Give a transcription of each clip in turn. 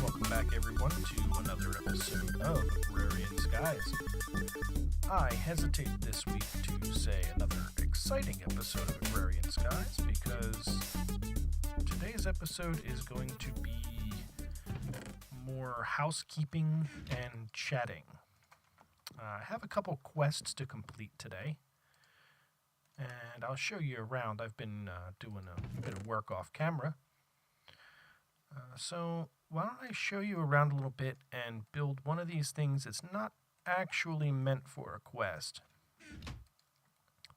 Welcome back, everyone, to another episode of Agrarian Skies. I hesitate this week to say another exciting episode of Agrarian Skies because today's episode is going to be more housekeeping and chatting. I have a couple quests to complete today, and I'll show you around. I've been doing a bit of work off camera. So why don't I show you around a little bit and build one of these things that's not actually meant for a quest.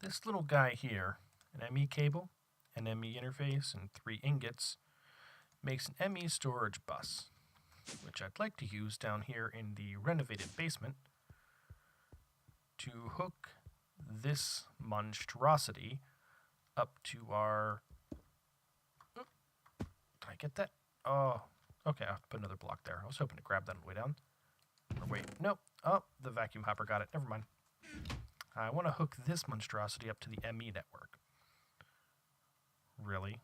This little guy here, an ME cable, an ME interface, and 3 ingots, makes an ME storage bus, which I'd like to use down here in the renovated basement to hook this monstrosity up to our... Oh, did I get that? Oh, okay, I'll put another block there. I was hoping to grab that on the way down. Or wait, nope. Oh, the vacuum hopper got it. Never mind. I want to hook this monstrosity up to the ME network. Really?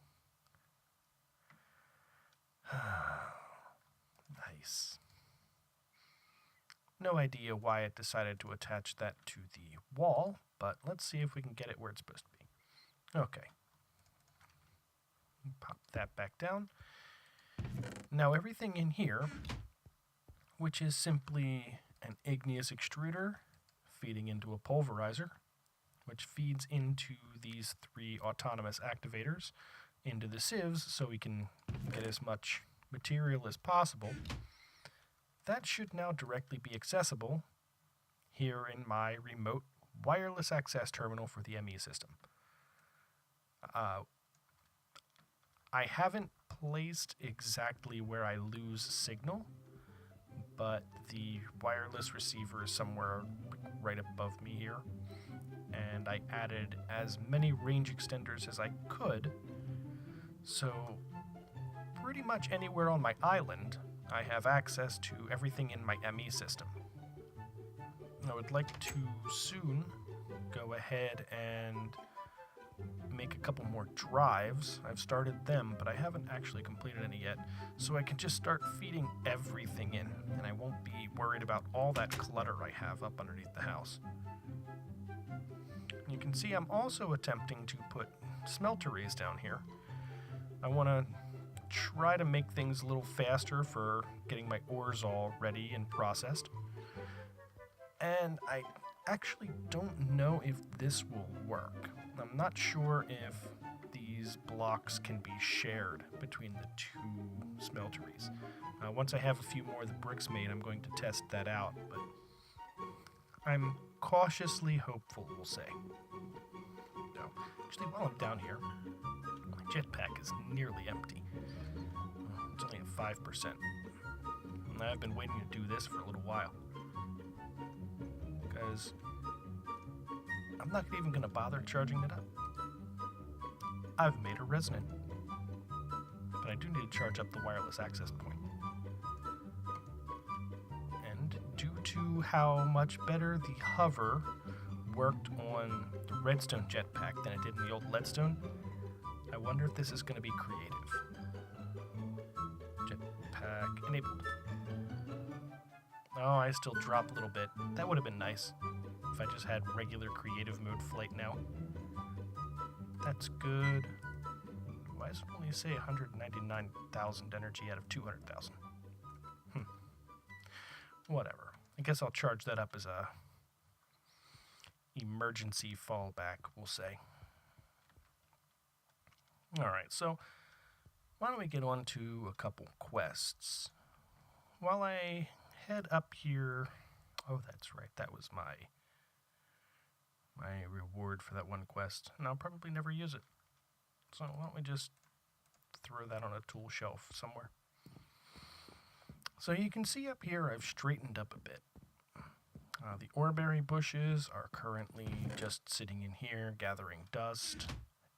Nice. No idea why it decided to attach that to the wall, but let's see if we can get it where it's supposed to be. Okay. Pop that back down. Now everything in here, which is simply an igneous extruder feeding into a pulverizer, which feeds into these 3 autonomous activators into the sieves so we can get as much material as possible, that should now directly be accessible here in my remote wireless access terminal for the ME system. I haven't placed exactly where I lose signal, but the wireless receiver is somewhere right above me here, and I added as many range extenders as I could, so pretty much anywhere on my island I have access to everything in my ME system. I would like to soon go ahead and make a couple more drives. I've started them, but I haven't actually completed any yet, so I can just start feeding everything in, and I won't be worried about all that clutter I have up underneath the house. You can see I'm also attempting to put smelteries down here. I want to try to make things a little faster for getting my ores all ready and processed. And I actually don't know if this will work. I'm not sure if these blocks can be shared between the 2 smelteries. Once I have a few more of the bricks made, I'm going to test that out, but I'm cautiously hopeful, we'll say. No, actually, while I'm down here, my jetpack is nearly empty. It's only at 5%. And I've been waiting to do this for a little while, because I'm not even going to bother charging it up. I've made a resonant, but I do need to charge up the wireless access point. And due to how much better the hover worked on the redstone jetpack than it did in the old leadstone, I wonder if this is going to be creative. Jetpack enabled. Oh, I still drop a little bit. That would have been nice if I just had regular creative mode flight now. That's good. Why does it only say 199,000 energy out of 200,000? Whatever. I guess I'll charge that up as a emergency fallback, we'll say. Alright, so why don't we get on to a couple quests. While I head up here... Oh, that's right, that was my reward for that one quest, and I'll probably never use it. So why don't we just throw that on a tool shelf somewhere. So you can see up here I've straightened up a bit. The oreberry bushes are currently just sitting in here gathering dust,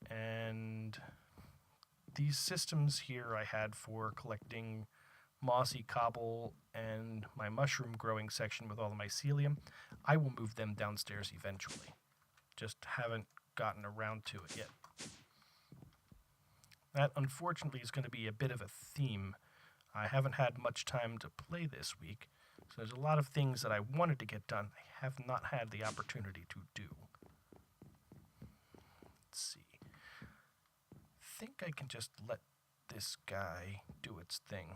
and these systems here I had for collecting mossy cobble and my mushroom growing section with all the mycelium, I will move them downstairs eventually. Just haven't gotten around to it yet. That, unfortunately, is going to be a bit of a theme. I haven't had much time to play this week, so there's a lot of things that I wanted to get done I have not had the opportunity to do. Let's see. I think I can just let this guy do its thing.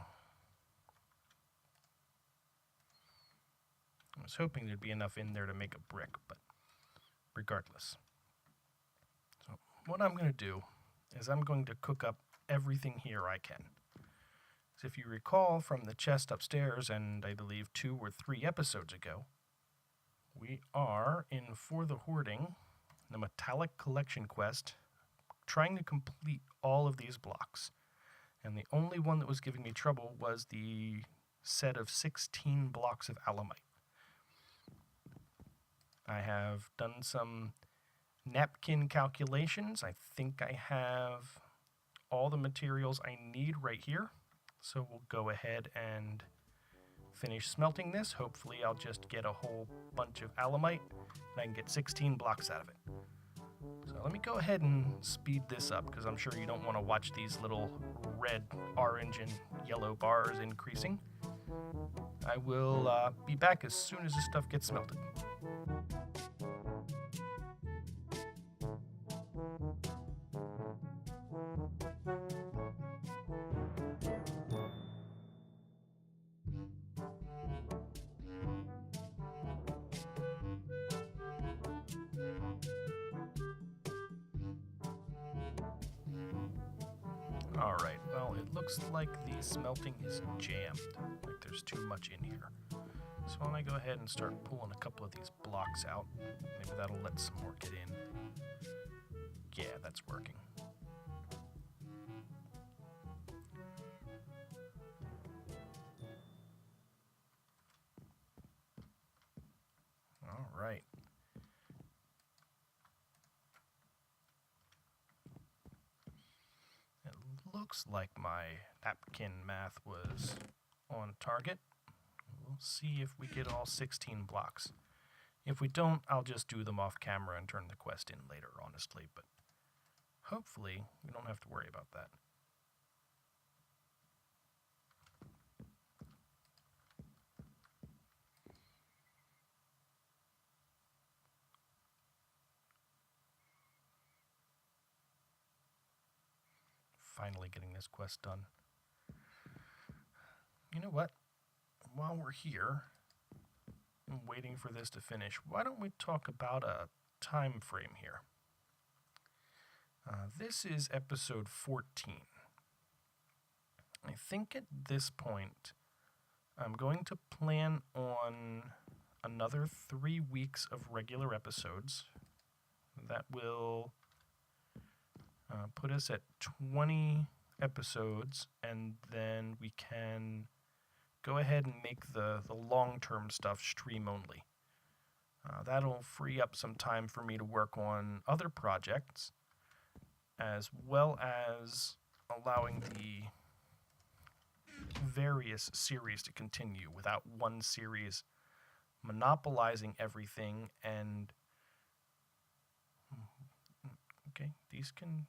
I was hoping there'd be enough in there to make a brick, but regardless. So what I'm going to do is I'm going to cook up everything here I can. So if you recall from the chest upstairs, and I believe 2 or 3 episodes ago, we are in For the Hoarding, the Metallic Collection quest, trying to complete all of these blocks. And the only one that was giving me trouble was the set of 16 blocks of alamite. I have done some napkin calculations. I think I have all the materials I need right here. So we'll go ahead and finish smelting this. Hopefully I'll just get a whole bunch of alamite and I can get 16 blocks out of it. So let me go ahead and speed this up because I'm sure you don't want to watch these little red, orange, and yellow bars increasing. I will be back as soon as this stuff gets smelted. Alright, well, it looks like the smelting is jammed. Like there's too much in here. So why don't I go ahead and start pulling a couple of these blocks out. Maybe that'll let some more get in. Yeah, that's working. Alright. It looks like my napkin math was on target. We'll see if we get all 16 blocks. If we don't, I'll just do them off camera and turn the quest in later, honestly, but hopefully we don't have to worry about that. Finally getting this quest done. You know what? While we're here and waiting for this to finish, why don't we talk about a time frame here? This is episode 14. I think at this point, I'm going to plan on another 3 weeks of regular episodes. That will put us at 20 episodes, and then we can go ahead and make the long-term stuff stream only. That'll free up some time for me to work on other projects, as well as allowing the various series to continue without one series monopolizing everything. And okay, these can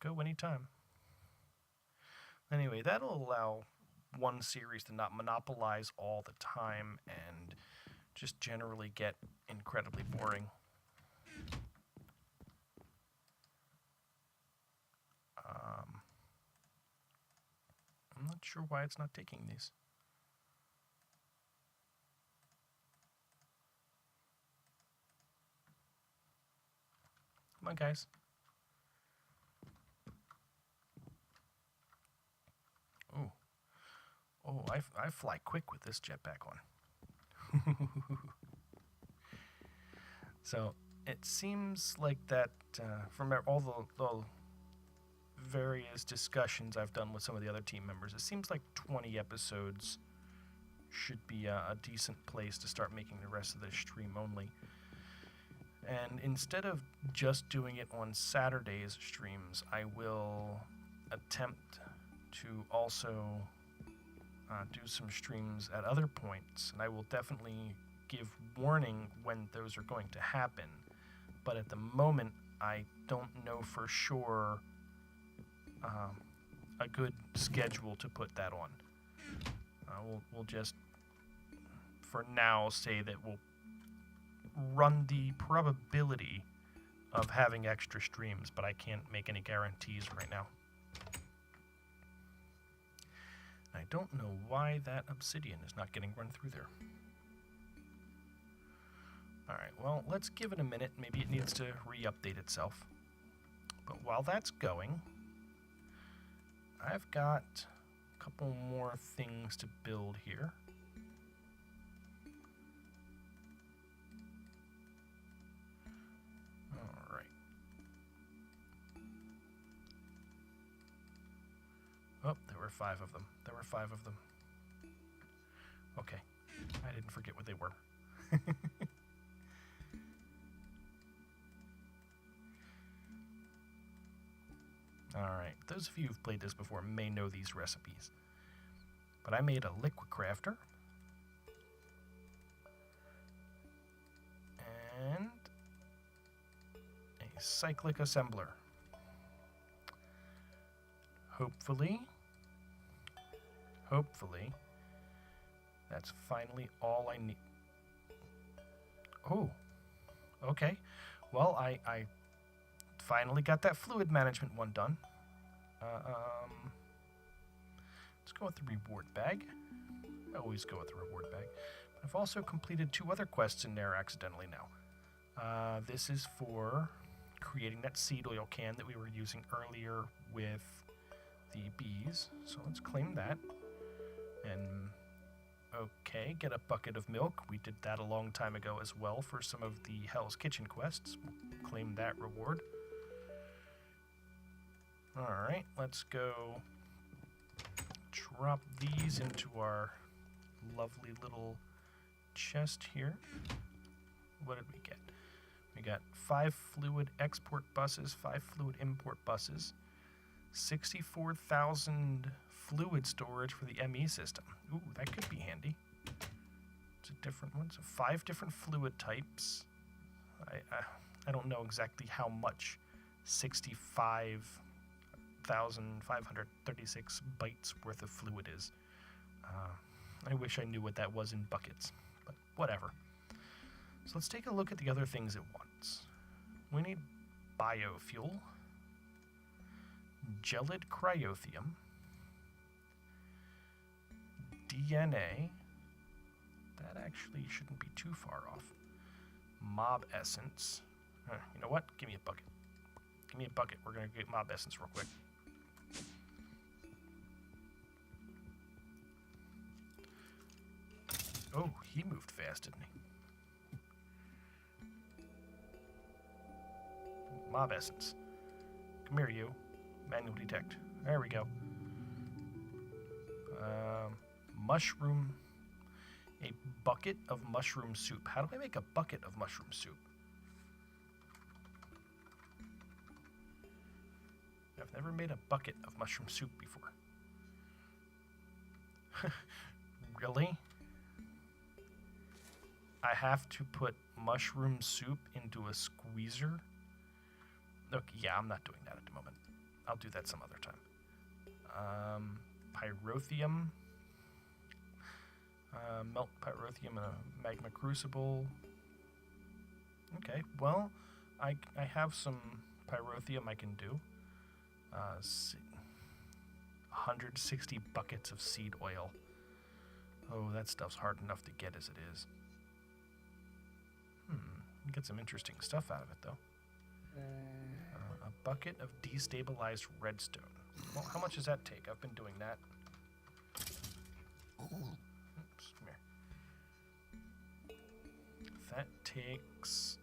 go anytime. Anyway, that'll allow one series to not monopolize all the time and just generally get incredibly boring. I'm not sure why it's not taking these. Come on, guys. Oh, I fly quick with this jetpack on. So it seems like that from all the various discussions I've done with some of the other team members, it seems like 20 episodes should be a decent place to start making the rest of the stream only. And instead of just doing it on Saturday's streams, I will attempt to also do some streams at other points, and I will definitely give warning when those are going to happen. But at the moment, I don't know for sure a good schedule to put that on. We'll just, for now, say that we'll run the probability of having extra streams, but I can't make any guarantees right now. I don't know why that obsidian is not getting run through there. Alright, well, let's give it a minute. Maybe it needs to re-update itself. But while that's going, I've got a couple more things to build here. Alright. Oh, there were 5 of them. There were 5 of them. Okay. I didn't forget what they were. Alright, those of you who've played this before may know these recipes. But I made a liquid crafter. And a cyclic assembler. Hopefully, that's finally all I need. Oh, okay. Well, I finally got that fluid management one done. Let's go with the reward bag. I always go with the reward bag. But I've also completed 2 other quests in there accidentally now. This is for creating that seed oil can that we were using earlier with the bees. So let's claim that. And okay, get a bucket of milk. We did that a long time ago as well for some of the Hell's Kitchen quests. We'll claim that reward. Alright, let's go drop these into our lovely little chest here. What did we get? We got 5 fluid export buses, 5 fluid import buses, 64,000 fluid storage for the ME system. Ooh, that could be handy. It's a different one. So 5 different fluid types. I don't know exactly how much 65,536 bytes worth of fluid is. I wish I knew what that was in buckets, but whatever. So let's take a look at the other things at once. We need biofuel, gelid cryothium, DNA. That actually shouldn't be too far off. Mob essence. You know what? Give me a bucket. Give me a bucket. We're going to get mob essence real quick. Oh, he moved fast, didn't he? Mob essence. Come here, you. Manual detect. There we go. Mushroom. A bucket of mushroom soup. How do I make a bucket of mushroom soup? I've never made a bucket of mushroom soup before. Really? I have to put mushroom soup into a squeezer? Okay, yeah, I'm not doing that at the moment. I'll do that some other time. Pyrotheum. Melt pyrotheum in a magma crucible. Okay, well, I have some pyrotheum I can do. 160 buckets of seed oil. Oh, that stuff's hard enough to get as it is. You get some interesting stuff out of it, though. A bucket of destabilized redstone. Well, how much does that take? I've been doing that. Oops, come here. That takes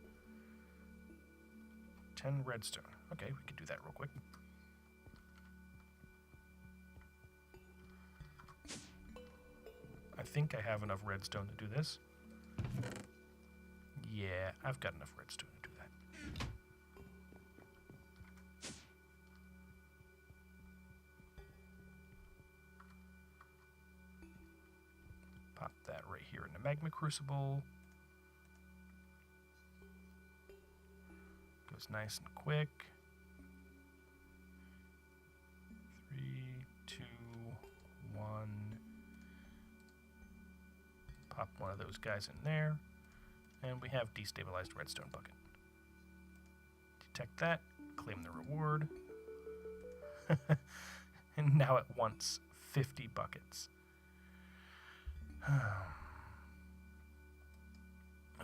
10 redstone. Okay, we could do that real quick. I think I have enough redstone to do this. Yeah, I've got enough redstone to do that. Pop that right here in the magma crucible. Go Goes nice and quick. 3, 2, 1. Pop one of those guys in there. And we have destabilized redstone bucket. Detect that. Claim the reward. And now it wants 50 buckets.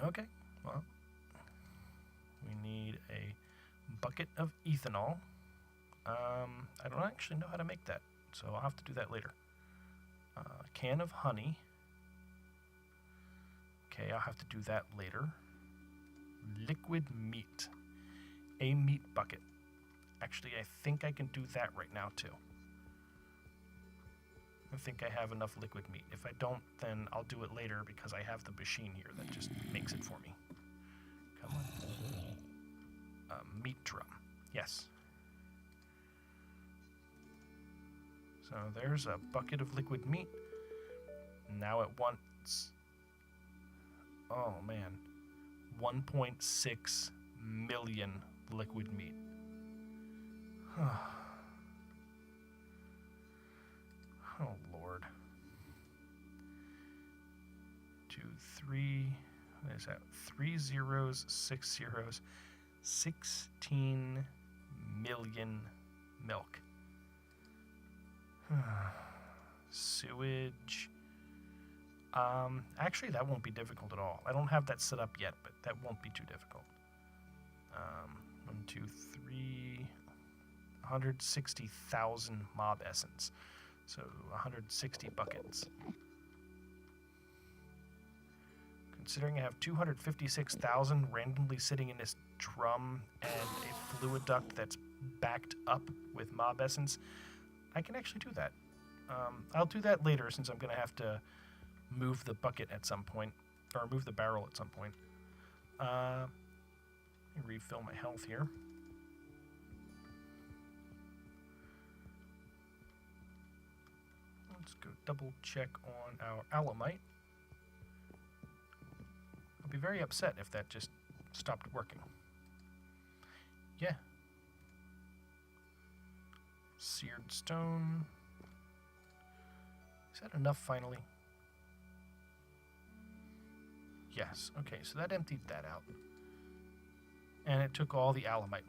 Okay, well, we need a bucket of ethanol. I don't actually know how to make that, so I'll have to do that later. A can of honey. Okay, I'll have to do that later. Liquid meat. A meat bucket. Actually, I think I can do that right now, too. I think I have enough liquid meat. If I don't, then I'll do it later because I have the machine here that just makes it for me. Come on. Meat drum. Yes. So there's a bucket of liquid meat. Now it wants, oh man, 1.6 million liquid meat. Oh, Lord. 2, 3, what is that? 3 zeros, 6 zeros, 16 million milk. Sewage. Actually, that won't be difficult at all. I don't have that set up yet, but that won't be too difficult. 1, 2, 3, 160,000 mob essence. So 160 buckets. Considering I have 256,000 randomly sitting in this drum and a fluid duct that's backed up with mob essence, I can actually do that. I'll do that later since I'm going to have to move the bucket at some point, or move the barrel at some point. Let me refill my health here. Let's go double check on our alumite. I'll be very upset if that just stopped working. Yeah. Seared stone. Is that enough finally? Yes. Okay, so that emptied that out. And it took all the alumite.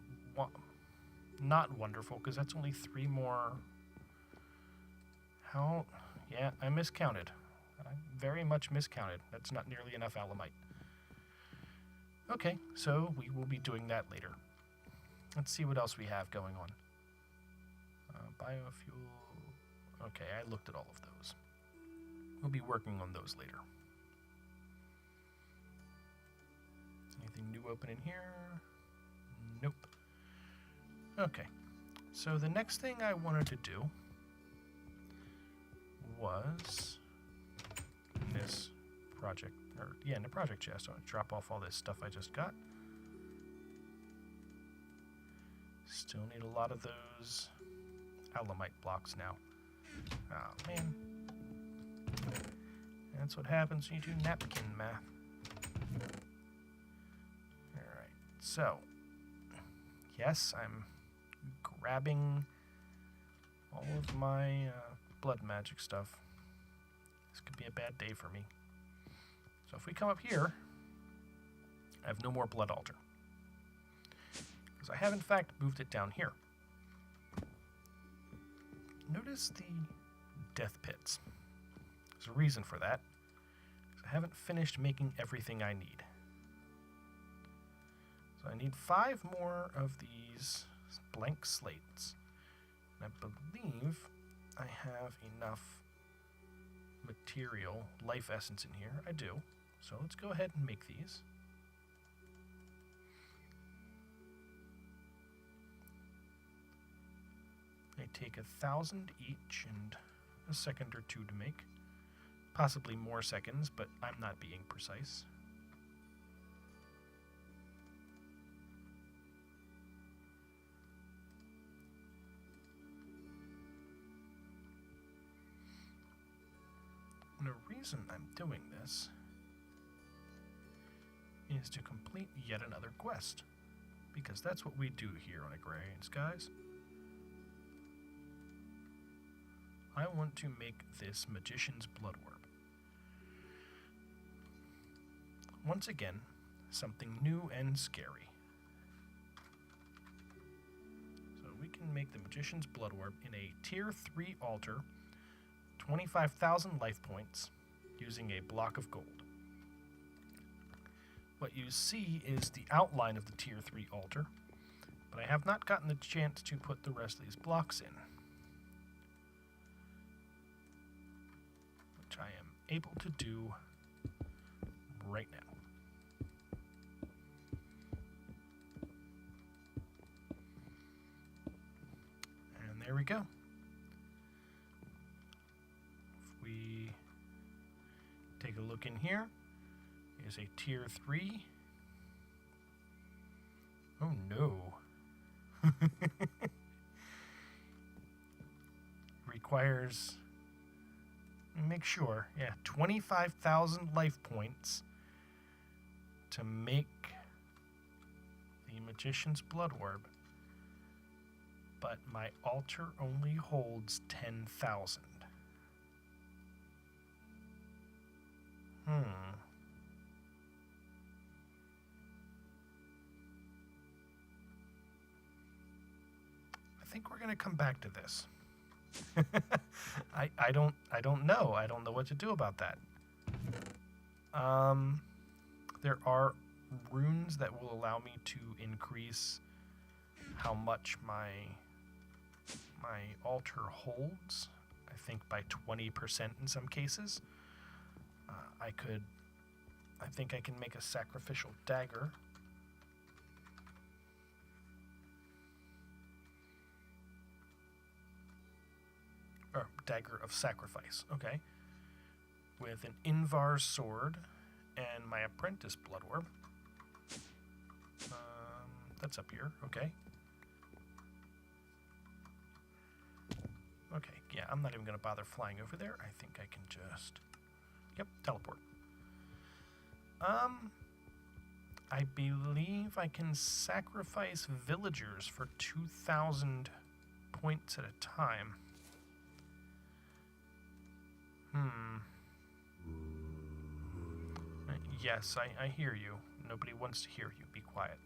Not wonderful, because that's only 3 more. How? Yeah, I miscounted. I very much miscounted. That's not nearly enough alumite. Okay, so we will be doing that later. Let's see what else we have going on. Biofuel. Okay, I looked at all of those. We'll be working on those later. Anything new open in here? Nope. Okay, so the next thing I wanted to do was in this project, or yeah, in the project chest. I'll drop off all this stuff I just got. Still need a lot of those alumite blocks now. Oh man, that's what happens when you do napkin math. All right, so yes, I'm grabbing all of my blood magic stuff. This could be a bad day for me. So if we come up here, I have no more blood altar. Because I have in fact moved it down here. Notice the death pits. There's a reason for that. I haven't finished making everything I need. So I need 5 more of these blank slates. And I believe I have enough material, life essence in here. I do. So let's go ahead and make these. They take 1,000 each and a second or 2 to make. Possibly more seconds, but I'm not being precise. And the reason I'm doing this is to complete yet another quest. because that's what we do here on Agrarians, guys. I want to make this Magician's Blood Orb. Once again, something new and scary. So we can make the Magician's Blood Orb in a Tier 3 altar, 25,000 life points, using a block of gold. What you see is the outline of the Tier 3 altar, but I have not gotten the chance to put the rest of these blocks in, which I am able to do right now. And there we go. If we take a look in here, is a Tier 3. Oh no. Requires, make sure, 25,000 life points to make the Magician's Blood Orb, but my altar only holds 10,000. I think we're gonna come back to this. I don't know. I don't know what to do about that. There are runes that will allow me to increase how much my altar holds. I think by 20% in some cases. I think I can make a sacrificial dagger. Or dagger of sacrifice, okay. With an Invar sword and my apprentice blood orb. That's up here, okay. Okay, yeah, I'm not even going to bother flying over there. I think I can just, teleport. I believe I can sacrifice villagers for 2,000 points at a time. Yes, I hear you. Nobody wants to hear you. Be quiet.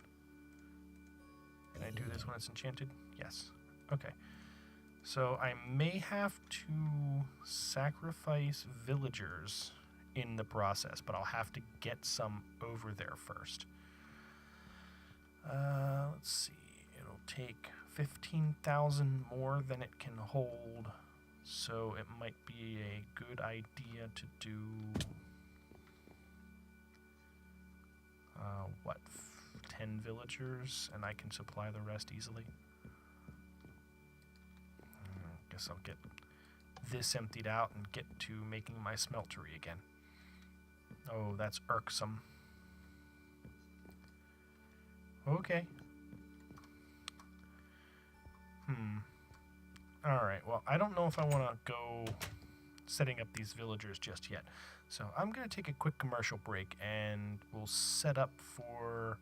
Can I do this when it's enchanted? Yes. Okay. So I may have to sacrifice villagers in the process, but I'll have to get some over there first. Let's see. It'll take 15,000 more than it can hold, so it might be a good idea to do 10 villagers, and I can supply the rest easily. Guess I'll get this emptied out and get to making my smeltery again. Oh, that's irksome. Okay. Alright, well, I don't know if I want to go setting up these villagers just yet. So I'm going to take a quick commercial break, and we'll set up for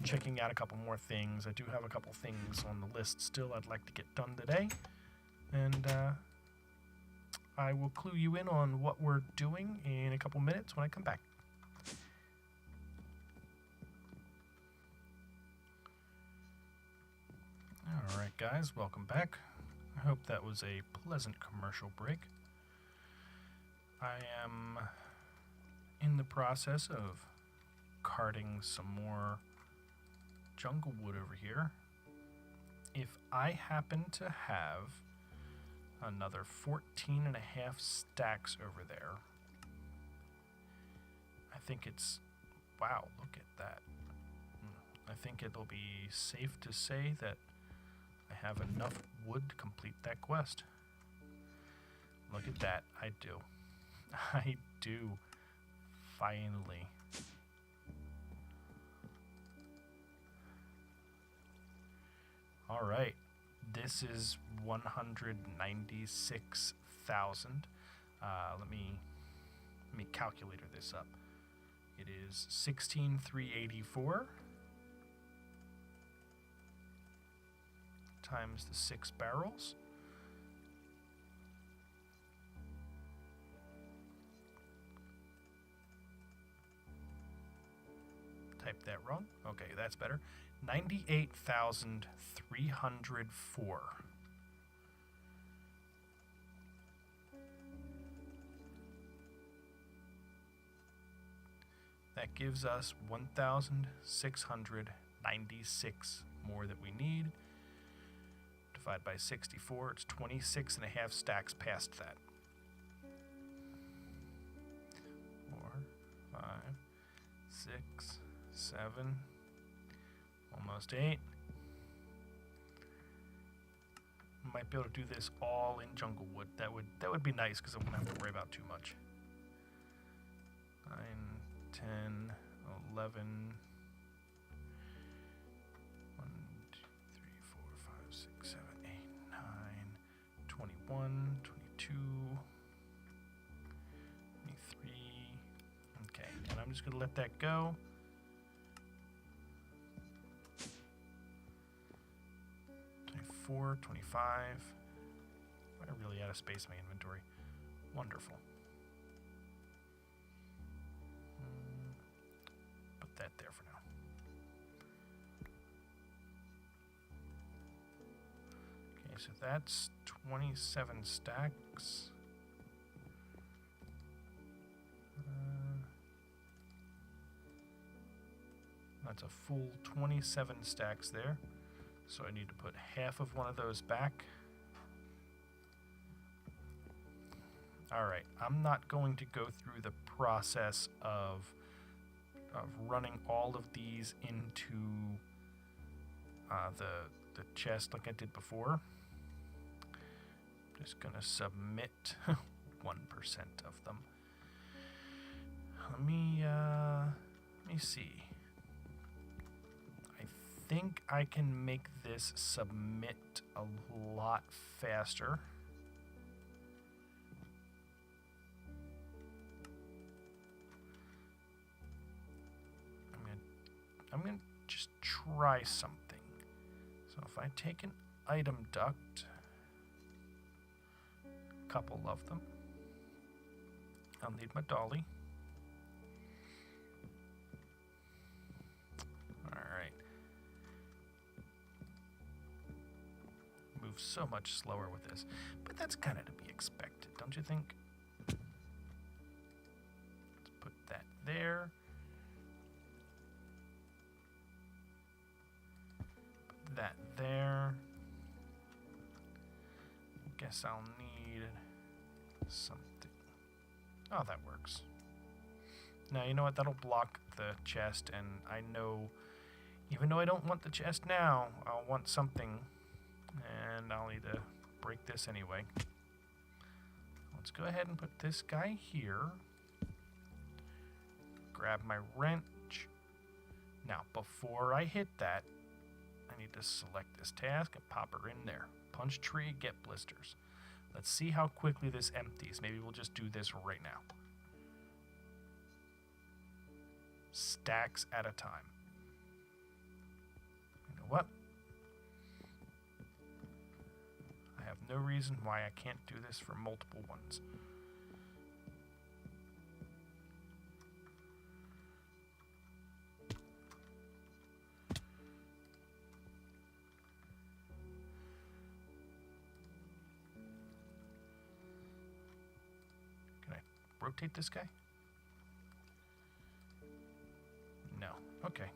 checking out a couple more things. I do have a couple things on the list still I'd like to get done today. And I will clue you in on what we're doing in a couple minutes when I come back. Alright guys, welcome back. I hope that was a pleasant commercial break. I am in the process of carting some more jungle wood over here. If I happen to have another 14.5 stacks over there, I think it's, wow, look at that. I think it'll be safe to say that I have enough wood to complete that quest. Look at that, I do. I do. Finally. Alright, this is 196,000. Let me calculator this up. It is 16,384 times the 6 barrels. Type that wrong. Okay, that's better. 98,304. That gives us 1,696 more that we need. Divide by 64, it's 26 and a half stacks past that. 4, 5, 6, 7, almost 8. Might be able to do this all in jungle wood. That would be nice because I wouldn't have to worry about too much. 9, 10, 11, 1, 2, 3, 4, 5, 6, 7, 8, 9, 21, 22, 23. Okay, and I'm just going to let that go. 24, 25. I'm really out of space in my inventory. Wonderful. Put that there for now. Okay, so that's 27 stacks. That's a full 27 stacks there. So I need to put half of one of those back. Alright, I'm not going to go through the process of running all of these into the chest like I did before. I'm just going to submit 1% of them. Let me see. I think I can make this submit a lot faster. I'm gonna just try something. So if I take an item duct, a couple of them, I'll need my dolly. Alright. Move so much slower with this. But that's kind of to be expected, don't you think? Let's put that there. Put that there. Guess I'll need something. Oh, that works. Now, you know what? That'll block the chest, and I know, even though I don't want the chest now, I'll want something, and I'll need to break this anyway. Let's go ahead and put this guy here. Grab my wrench. Now, before I hit that, I need to select this task and pop her in there. Punch tree, get blisters. Let's see how quickly this empties. Maybe we'll just do this right now. Stacks at a time. You know what? I have no reason why I can't do this for multiple ones. Rotate this guy? No. Okay.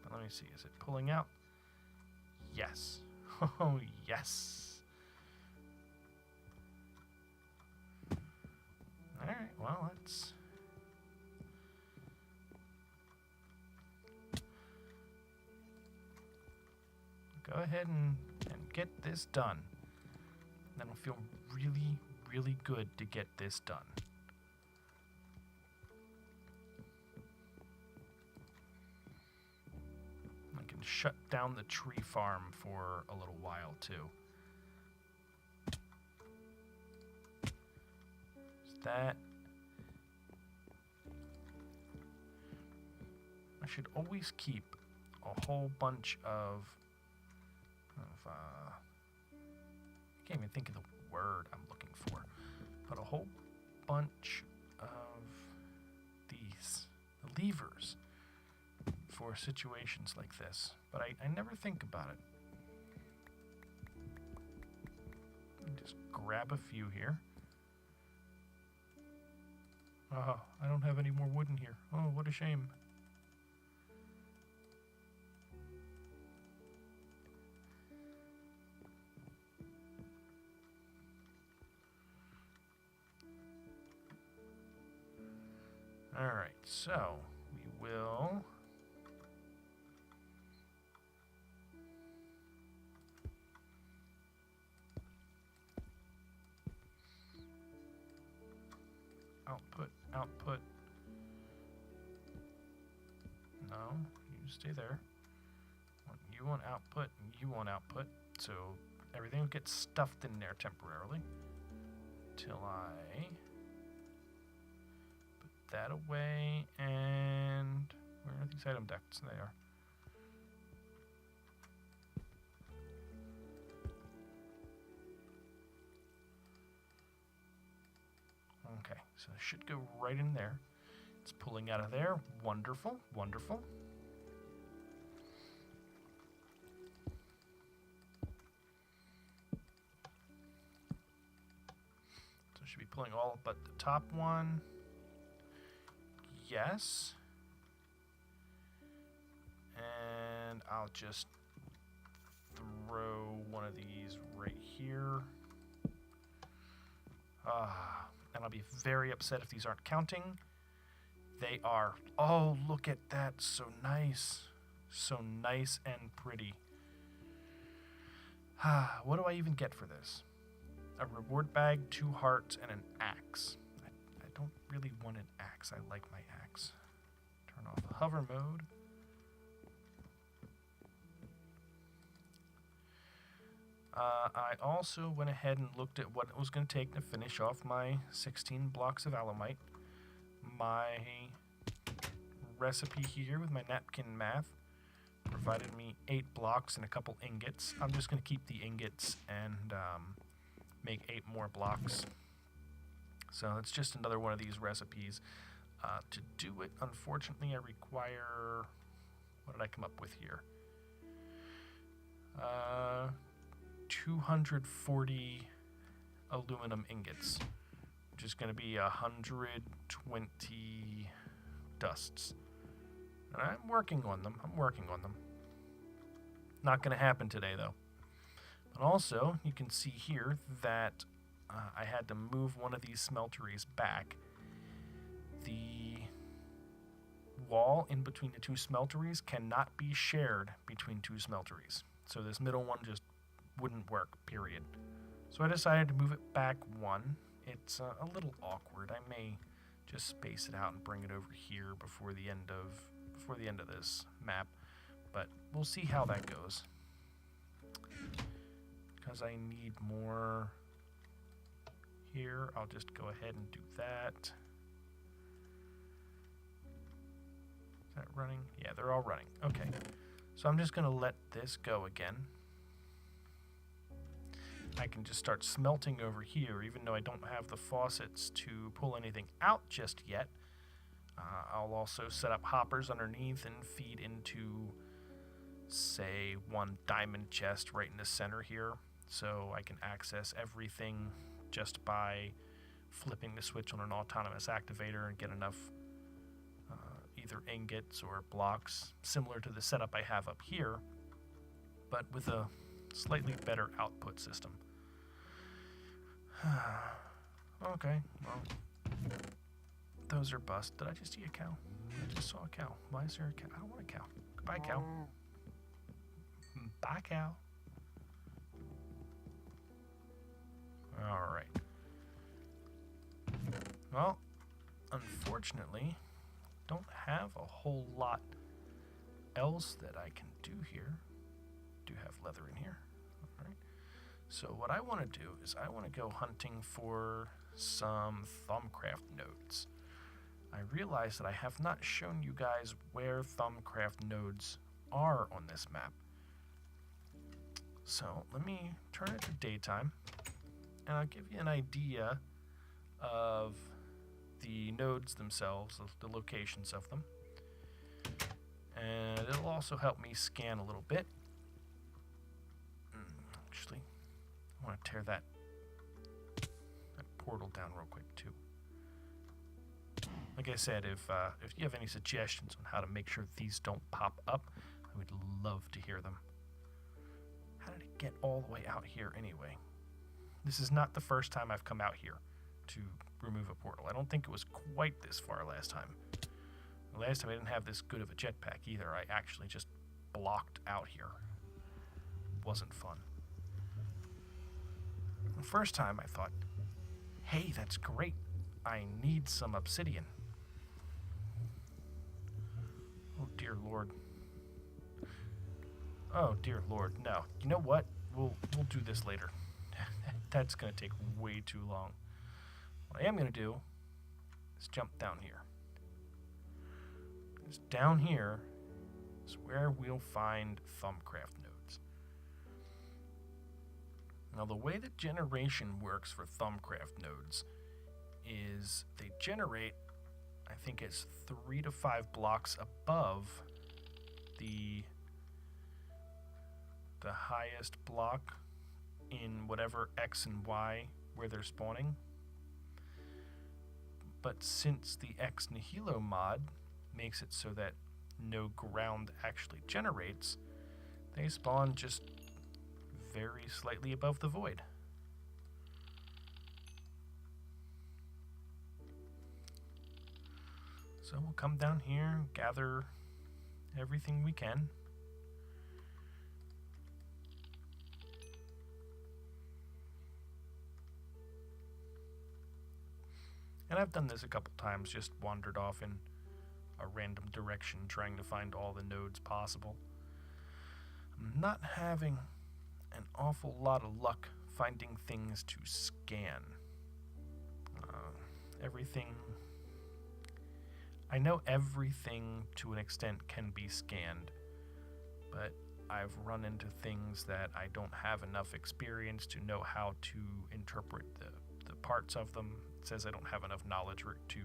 But let me see. Is it pulling out? Yes. Oh, yes. Alright, well, let's... go ahead and get this done. That'll feel really, really good to get this done. Shut down the tree farm for a little while too. Is that... I should always keep a whole bunch of can't even think of the word I'm looking for. But a whole bunch of these levers for situations like this. But I never think about it. Just grab a few here. Oh, I don't have any more wood in here. Oh, what a shame. Alright, so we will output. No, you stay there. You want output, and you want output. So everything will get stuffed in there temporarily. Till I put that away, and where are these item ducts? They are. Okay, so it should go right in there. It's pulling out of there. Wonderful, wonderful. So it should be pulling all but the top one. Yes. And I'll just throw one of these right here. And I'll be very upset if these aren't counting. They are. Oh, look at that. So nice. So nice and pretty. What do I even get for this? A reward bag, 2 hearts, and an axe. I don't really want an axe. I like my axe. Turn off hover mode. I also went ahead and looked at what it was going to take to finish off my 16 blocks of alumite. My recipe here with my napkin math provided me 8 blocks and a couple ingots. I'm just going to keep the ingots and make 8 more blocks. So it's just another one of these recipes. To do it, unfortunately, I require... What did I come up with here? 240 aluminum ingots, which is going to be 120 dusts. And I'm working on them. Not going to happen today, though. But also, you can see here that I had to move one of these smelteries back. The wall in between the 2 smelteries cannot be shared between 2 smelteries. So this middle one just wouldn't work, period. So I decided to move it back 1. It's a little awkward. I may just space it out and bring it over here before the end of this map, but we'll see how that goes. Because I need more here, I'll just go ahead and do that. Is that running? Yeah, they're all running. Okay. So I'm just going to let this go again. I can just start smelting over here, even though I don't have the faucets to pull anything out just yet. I'll also set up hoppers underneath and feed into, say, 1 diamond chest right in the center here, so I can access everything just by flipping the switch on an autonomous activator and get enough either ingots or blocks, similar to the setup I have up here, but with a slightly better output system. Okay, well, those are bust. Did I just see a cow? I just saw a cow. Why is there a cow? I don't want a cow. Goodbye, cow. Bye, cow. Alright. Well, unfortunately, don't have a whole lot else that I can do here. Do have leather in here. Alright. So what I want to do is I want to go hunting for some Thumbcraft nodes. I realize that I have not shown you guys where Thumbcraft nodes are on this map. So let me turn it to daytime. and I'll give you an idea of the nodes themselves, the locations of them. And it'll also help me scan a little bit. Actually, I want to tear that portal down real quick too. Like I said, if you have any suggestions on how to make sure these don't pop up, I would love to hear them. How did it get all the way out here anyway? This is not the first time I've come out here to remove a portal. I don't think it was quite this far last time. Last time I didn't have this good of a jetpack either. I actually just blocked out here. Wasn't fun. The first time I thought, hey, that's great. I need some obsidian. Oh, dear Lord. Oh, dear Lord. No. You know what? We'll do this later. That's going to take way too long. What I am going to do is jump down here. Because down here is where we'll find Thumbcraft nodes. Now, the way that generation works for Thumbcraft nodes is they generate, I think it's 3 to 5 blocks above the highest block in whatever X and Y where they're spawning. But since the Ex Nihilo mod makes it so that no ground actually generates, they spawn just very slightly above the void. So we'll come down here and gather everything we can. And I've done this a couple times, just wandered off in a random direction trying to find all the nodes possible. I'm not having an awful lot of luck finding things to scan. I know everything to an extent can be scanned, but I've run into things that I don't have enough experience to know how to interpret the parts of them. It says I don't have enough knowledge to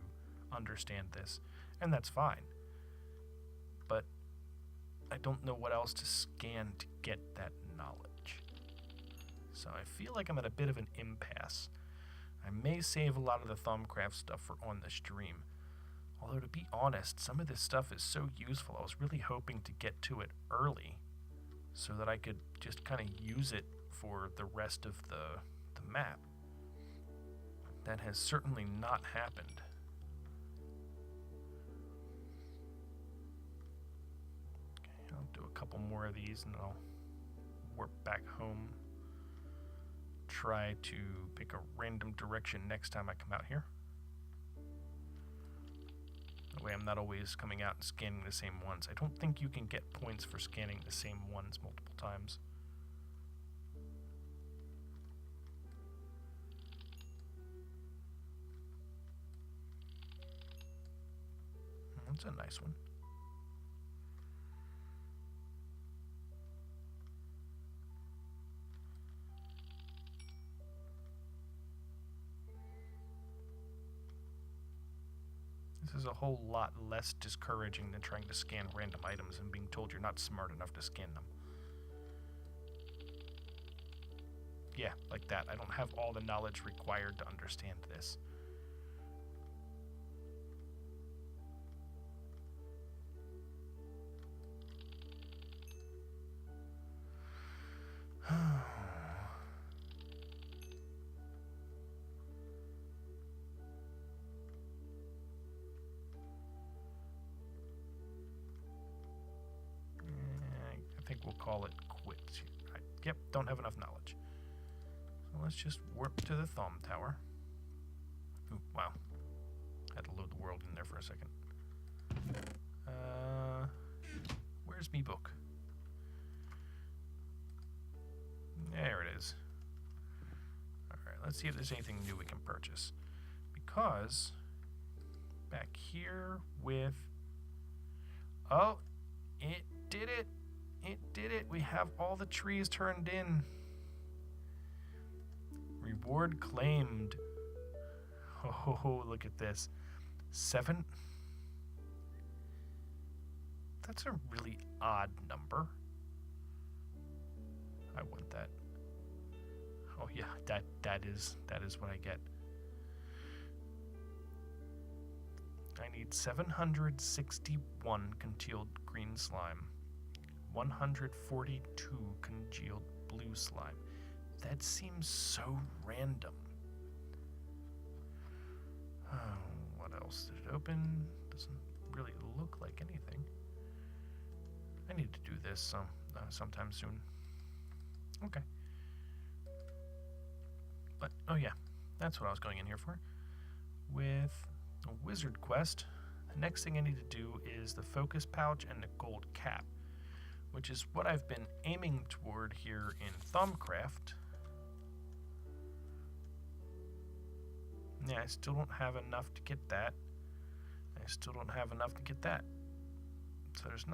understand this, and that's fine. But I don't know what else to scan to get that knowledge. So I feel like I'm at a bit of an impasse. I may save a lot of the Thumbcraft stuff for on the stream. Although, to be honest, some of this stuff is so useful. I was really hoping to get to it early so that I could just kind of use it for the rest of the map. That has certainly not happened. Okay, I'll do a couple more of these and I'll warp back home. Try to pick a random direction next time I come out here. That way I'm not always coming out and scanning the same ones. I don't think you can get points for scanning the same ones multiple times. That's a nice one. This is a whole lot less discouraging than trying to scan random items and being told you're not smart enough to scan them. Yeah, like that. I don't have all the knowledge required to understand this. I think we'll call it quits here. Yep, don't have enough knowledge. So let's just warp to the Thumb Tower. Ooh, wow. Had to load the world in there for a second. Where's me book? There it is. Alright, let's see if there's anything new we can purchase. Because back here with... Oh, it did it! It did it! We have all the trees turned in. Reward claimed. Oh, look at this. 7. That's a really odd number. I want that. Oh yeah, that is what I get. I need 761 congealed green slime. 142 congealed blue slime. That seems so random. What else did it open? Doesn't really look like anything. I need to do this sometime soon. Okay. But, oh yeah, that's what I was going in here for. With a wizard quest, the next thing I need to do is the focus pouch and the gold cap, which is what I've been aiming toward here in Thumbcraft. Yeah, I still don't have enough to get that. I still don't have enough to get that. So there's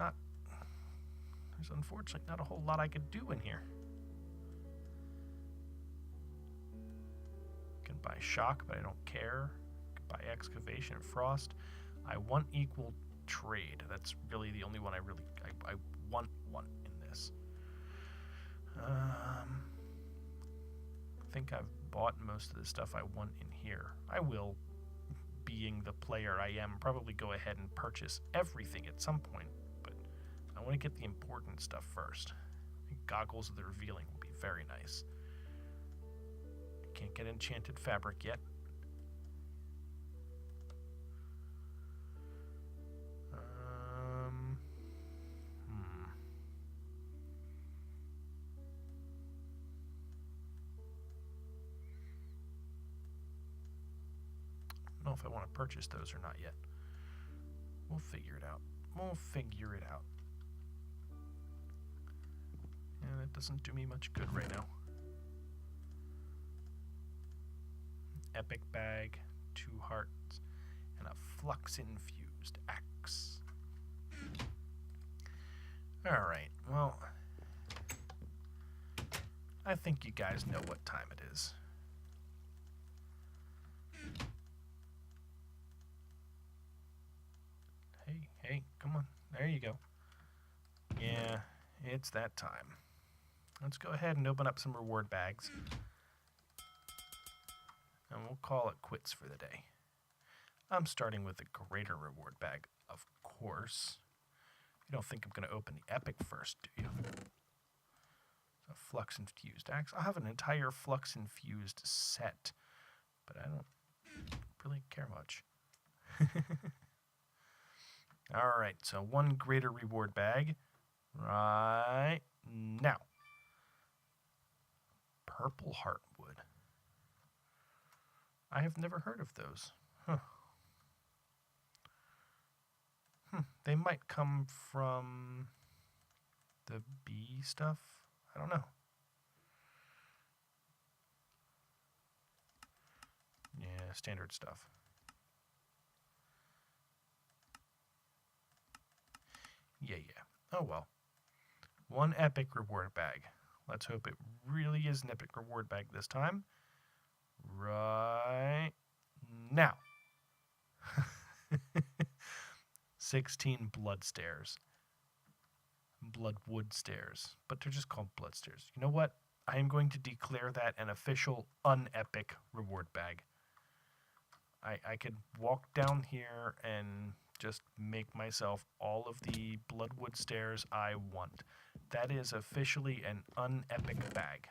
unfortunately not a whole lot I could do in here. Can buy shock, but I don't care. Can buy excavation and frost. I want equal trade. That's really the only one I want one in this. I think I've bought most of the stuff I want in here. I will, being the player I am, probably go ahead and purchase everything at some point, but I want to get the important stuff first. I think goggles of the revealing will be very nice. Can't get enchanted fabric yet. I don't know if I want to purchase those or not yet. We'll figure it out. Yeah, that doesn't do me much good right now. Epic bag, 2 hearts, and a flux-infused axe. Alright, well, I think you guys know what time it is. Hey, come on. There you go. Yeah, it's that time. Let's go ahead and open up some reward bags. And we'll call it quits for the day. I'm starting with the greater reward bag, of course. You don't think I'm going to open the epic first, do you? A flux-infused axe. I'll have an entire flux-infused set, but I don't really care much. Alright, so 1 greater reward bag right now. Purple heartwood. I have never heard of those. Huh. They might come from the bee stuff. I don't know. Yeah, standard stuff. Yeah. Oh well. 1 epic reward bag. Let's hope it really is an epic reward bag this time. Right now. 16 blood stairs. Bloodwood stairs. But they're just called blood stairs. You know what? I am going to declare that an official unepic reward bag. I could walk down here and just make myself all of the bloodwood stairs I want. That is officially an unepic bag.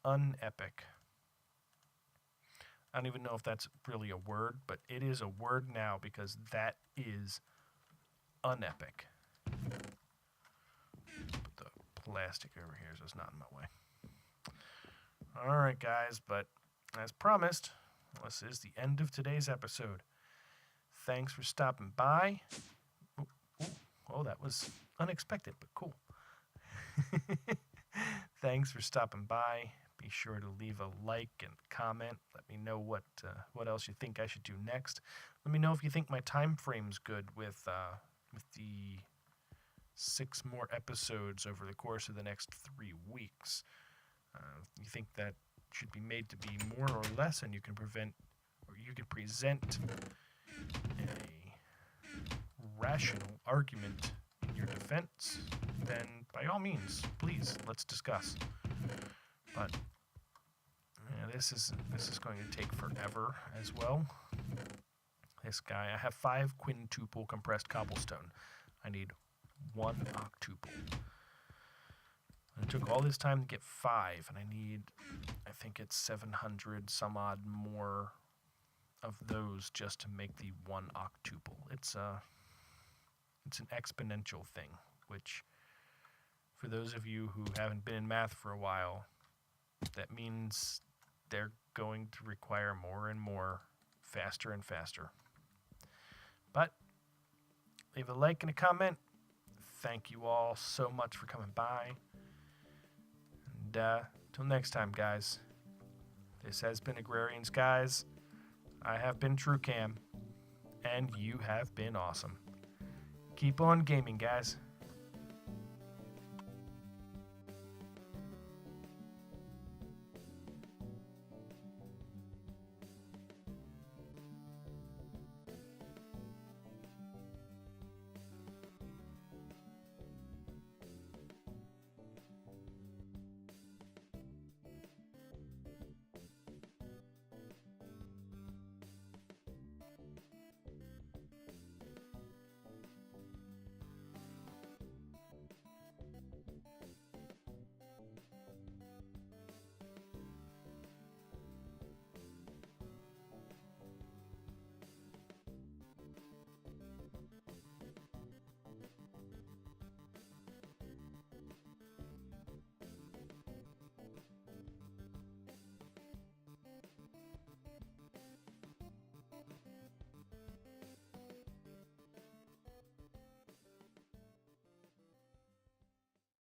Unepic. I don't even know if that's really a word, but it is a word now because that is unepic. Put the plastic over here so it's not in my way. Alright guys, but as promised, this is the end of today's episode. Thanks for stopping by. Oh, that was unexpected, but cool. Thanks for stopping by. Be sure to leave a like and comment. Let me know what else you think I should do next. Let me know if you think my time frame's good with the 6 more episodes over the course of the next 3 weeks. You think that should be made to be more or less, and you can present a rational argument in your defense, then by all means, please, let's discuss. But this is going to take forever as well. This guy, I have 5 quintuple compressed cobblestone. I need 1 octuple. It took all this time to get 5, and I think it's 700 some odd more of those just to make the 1 octuple. It's an exponential thing, which for those of you who haven't been in math for a while, that means they're going to require more and more, faster and faster. But leave a like and a comment. Thank you all so much for coming by. And till next time, guys. This has been Agrarian Skies. I have been TrueCam, and you have been awesome. Keep on gaming, guys.